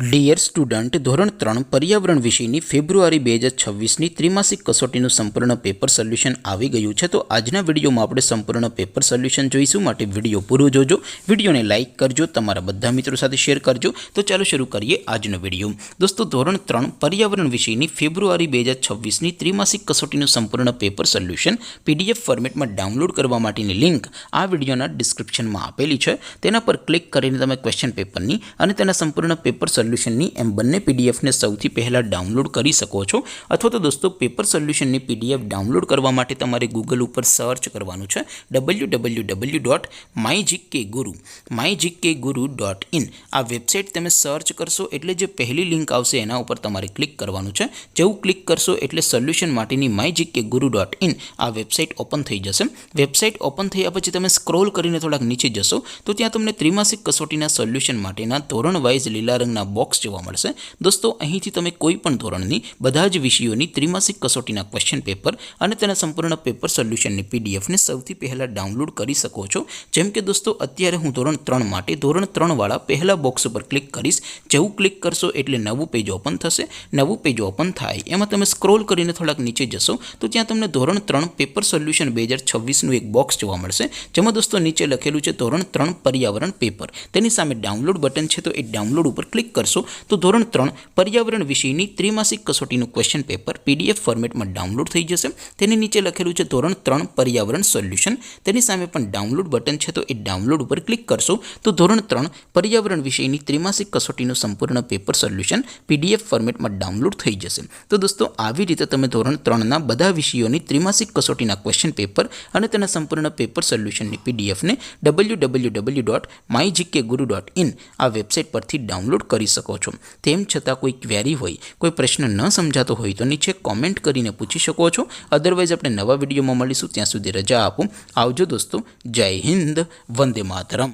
Dear student, ધોરણ 3 પર્યાવરણ વિષયની ફેબ્રુઆરી 2026ની ત્રિમાસિક કસોટીનું સંપૂર્ણ પેપર સોલ્યુશન આવી ગયું છે. તો આજના વિડીયોમાં આપણે સંપૂર્ણ પેપર સોલ્યુશન જોઈશું, માટે વિડીયો પૂરો જોજો. વિડીયોને લાઇક કરજો, તમારા બધા મિત્રો સાથે શેર કરજો. તો ચાલો શરૂ કરીએ આજનો વિડીયો. દોસ્તો, ધોરણ 3 પર્યાવરણ વિષયની ફેબ્રુઆરી 2026ની ત્રિમાસિક કસોટીનું સંપૂર્ણ પેપર સોલ્યુશન PDF ફોર્મેટમાં ડાઉનલોડ કરવા માટેની લિંક આ વિડીયોના ડિસ્ક્રિપ્શનમાં આપેલી છે. તેના પર ક્લિક કરીને તમે ક્વેશ્ચન પેપરની અને તેના સંપૂર્ણ પેપર સોલ્યુશનની એમ બંને PDFને સૌથી પહેલાં ડાઉનલોડ કરી શકો છો. અથવા તો દોસ્તો, પેપર સોલ્યુશનની PDF ડાઉનલોડ કરવા માટે તમારે ગૂગલ ઉપર સર્ચ કરવાનું છે www.mygkguru.in. આ વેબસાઇટ તમે સર્ચ કરશો એટલે જે પહેલી લિંક આવશે એના ઉપર તમારે ક્લિક કરવાનું છે. જેવું ક્લિક કરશો એટલે સોલ્યુશન માટેની mygkguru.in આ વેબસાઇટ ઓપન થઈ જશે. વેબસાઇટ ઓપન થયા પછી તમે સ્ક્રોલ કરીને થોડાક નીચે જશો તો ત્યાં તમને ત્રિમાસિક કસોટીના સોલ્યુશન માટેના ધોરણ વાઇઝ લીલા રંગના બોક્સ જોવા મળશે. દોસ્તો, અહીંથી તમે કોઈ પણ ધોરણની બધા જ વિષયોની ત્રિમાસિક કસોટીના ક્વેશ્ચન પેપર અને તેના સંપૂર્ણ પેપર સોલ્યુશનની PDFને સૌથી પહેલાં ડાઉનલોડ કરી શકો છો. જેમ કે દોસ્તો, અત્યારે હું ધોરણ 3 માટે ધોરણ 3 વાળા પહેલા બોક્સ ઉપર ક્લિક કરીશ. જેવું ક્લિક કરશો એટલે નવું પેજ ઓપન થશે. નવું પેજ ઓપન થાય એમાં તમે સ્ક્રોલ કરીને થોડાક નીચે જશો તો ત્યાં તમને ધોરણ 3 પેપર સોલ્યુશન 2026નું એક બોક્સ જોવા મળશે. જેમાં દોસ્તો નીચે લખેલું છે ધોરણ 3 પર્યાવરણ પેપર. તેની સામે ડાઉનલોડ બટન છે, તો એ ડાઉનલોડ ઉપર ક્લિક કરશો તો ધોરણ 3 પર્યાવરણ વિષયની ત્રિમાસિક કસોટીનું ક્વેશ્ચન પેપર PDF ફોર્મેટમાં ડાઉનલોડ થઈ જશે. તેની નીચે લખેલું છે ધોરણ 3 પર્યાવરણ સોલ્યુશન. તેની સામે પણ ડાઉનલોડ બટન છે, તો એ ડાઉનલોડ ઉપર ક્લિક કરશો તો ધોરણ 3 પર્યાવરણ વિષયની ત્રિમાસિક કસોટીનું સંપૂર્ણ પેપર સોલ્યુશન PDF ફોર્મેટમાં ડાઉનલોડ થઈ જશે. તો દોસ્તો, આવી રીતે તમે ધોરણ 3ના બધા વિષયોની ત્રિમાસિક કસોટીના ક્વેશ્ચન પેપર અને તેના સંપૂર્ણ પેપર સોલ્યુશનની PDFને www.mygkguru.in આ વેબસાઇટ પરથી ડાઉનલોડ કરી શકો છો. તેમ છતાં કોઈ ક્વેરી હોય, કોઈ પ્રશ્ન ન સમજાતો હોય તો નીચે કોમેન્ટ કરીને પૂછી શકો છો. અદરવાઇઝ આપણે નવા વિડીયોમાં મળીશું. ત્યાં સુધી રજા આપો. આવજો દોસ્તો. જય હિન્દ. વંદે માતરમ.